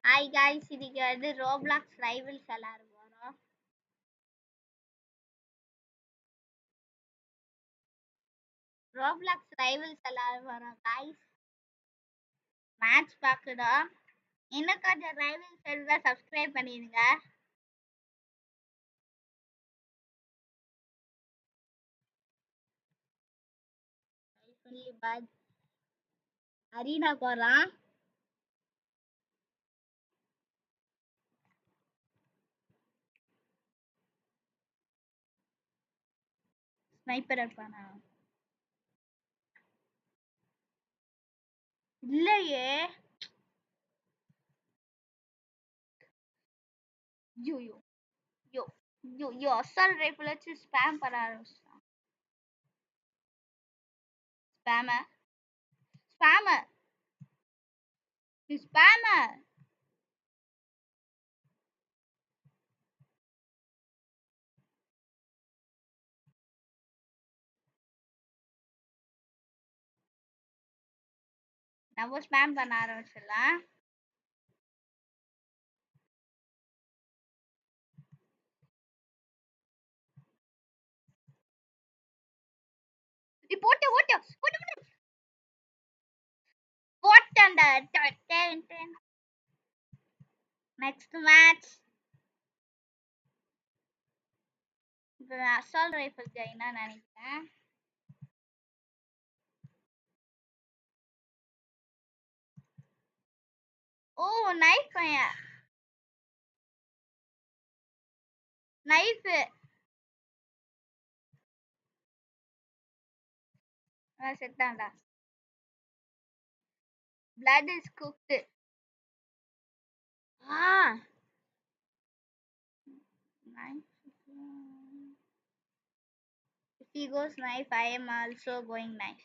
Hi guys, இன்னைக்கு வந்து Roblox rivals விளையாட போறோம். ரோப்ளாக்ஸ் ரைவல்ஸ் விளையாட போறோம் guys. மேட்ச் பார்க்கணும். இன்னும் கொஞ்சம் ரைவல்ஸ் இருந்தா சப்ஸ்கிரைப் பண்ணிடுங்க. சொல்லி பாய். அரீனா போறான். ஸ்னைப்பர் இருப்பானா? இல்லையே. Yo yo yo yo yo assault rifle வச்சு ஸ்பேம் பண்ண ஆரம்பிச்சிட்டான். Spammer spammer spammer. நம்ம ஸ்பேம் பண்ண ஆரம்பிச்சிடலாம். போட்டு ஓட்டு ஓட்டு போட்டேன்டா. Next match. இப்போ அசால்ட் ரைஃபிள் ஜெயினா நினைக்கிறேன். ஓ நைஃப் பையன். நைஃப் செத்தான்டா. blood is cooked. Knife. If he goes knife, I am also going knife.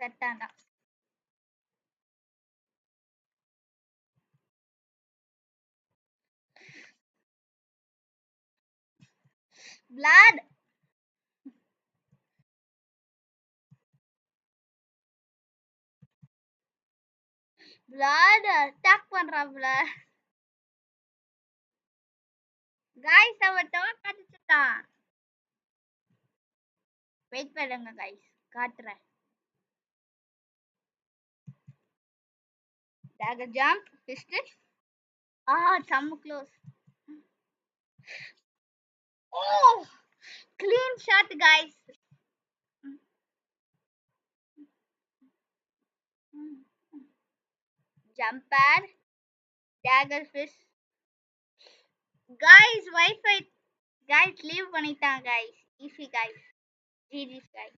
செத்தான்டா. blood. blood attack பண்றாப்ல. guys அவன் டாக் அடிச்சிட்டான். வெயிட் பண்ணுங்க guys, காட்டுறேன். dagger jump pistol. some close. Oh, clean shot guys. Jump pad, dagger fish. Guys, Wi-Fi. Guys, leave பண்ணிட்டான் guys. Easy guys. GG's guys.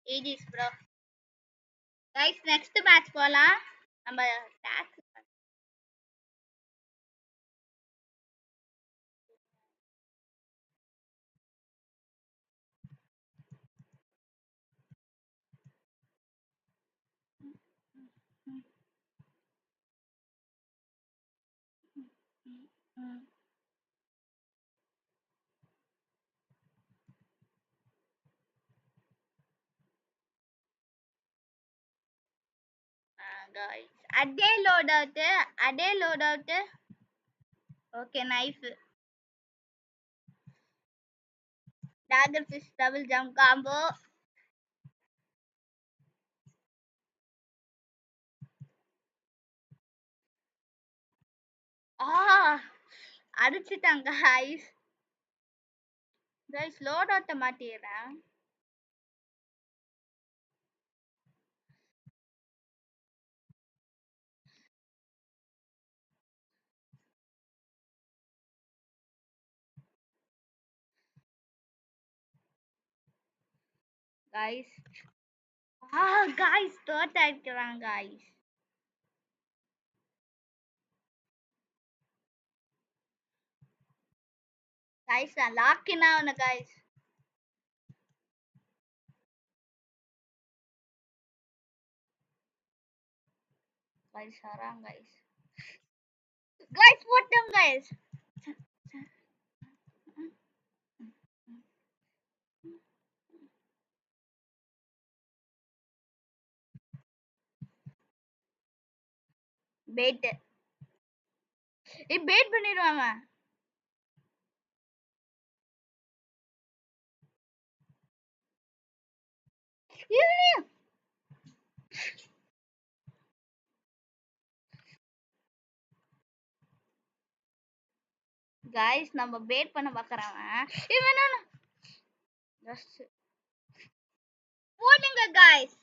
GG's bro. Guys, next match போலாம். நம்ம tax guys. அதே load out. Okay, knife. Dagger fish double jump combo. அடிச்சிட்டாங்க guys. Guys, load out மாட்டிடுறேன். guys. guys, third ஆயிடுறாங்க guys. guys, நான் lock in ஆகணும் guys. guys, வராங்க guys. guys, போட்டோம் guys. Bad. Bad பண்ணிடுவாங்க. गाइस நம்ம பேட் பண்ண பார்க்கறாங்க. இவனா ஜஸ்ட் போடுங்க गाइस.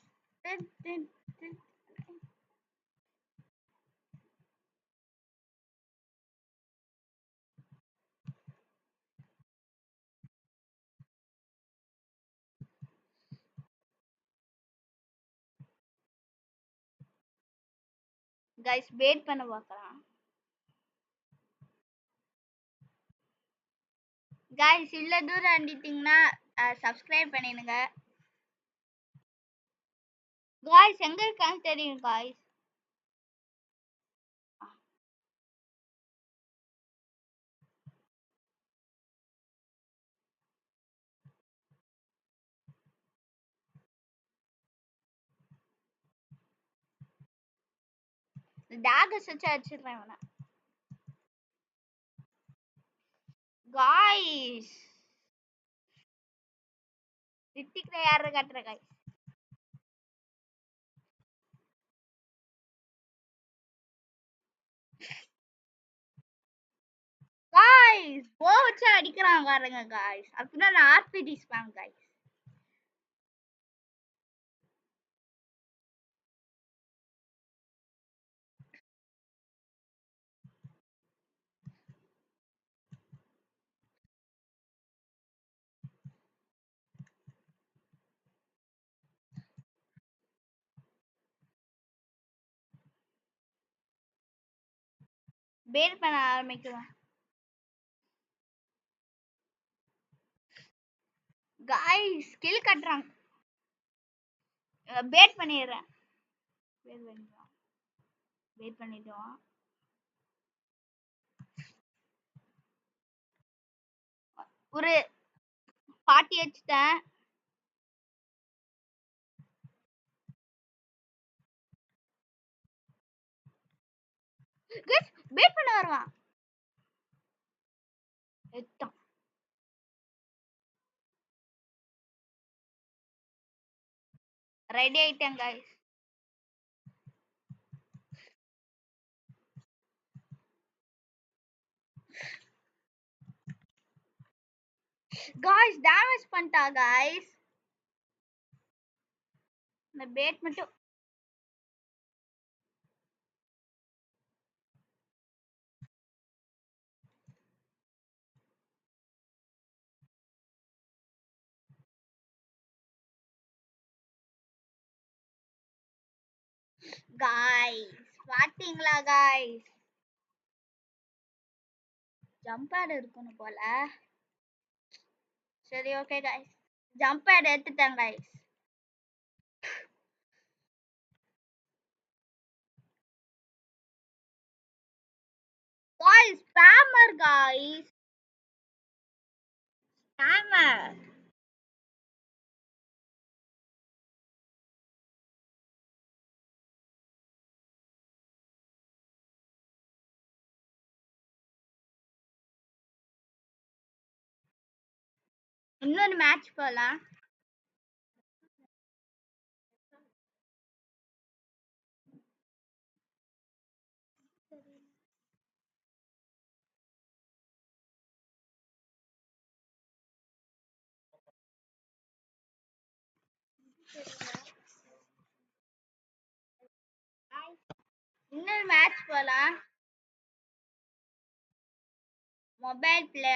गाइस பேட் பண்ண பார்க்கறான். गाइस இல்ல தூரம் அண்டிட்டீங்கன்னா சப்ஸ்கிரைப் பண்ணிடுங்க. गाइस எங்க இருக்கான்னு தெரியும் गाइस. டாக சச்ச அடிச்சிடுறேன் அவனை. गाइस ரித்திக்ல யார காட்டுற गाइस. गाइस போ வச்சு அடிக்கறான் பாருங்க गाइस. அப்படினா நான் ஆர்பிடி ஸ்பாம் गाइस. பேட் பண்ண ஆரம்பிக்கலாம். गाइस ஸ்கில் கட்டறான். பேட் பண்ணிடுறேன். பேட் பண்ணிடுவான். ஒரு பாட்டி அடிச்சிட்டேன். गाइस பேட் பண்ண வருவான். எத்தான். ரெடி ஆயிட்டேன் गाइस. गाइस டேமேஜ் பண்ணிட்டா गाइस. நான் பேட் மட்டும் गाइस பாத்தீங்களா गाइस. ஜம்ப் பேட் இருக்கணும் போல. சரி ஓகே गाइस. ஜம்ப் பேட் எடுத்துட்டேன் guys. Guys spammer guys. Spammer. இன்னொரு மேட்ச் போலாம். இன்னொரு மேட்ச் போலாம். Mobile play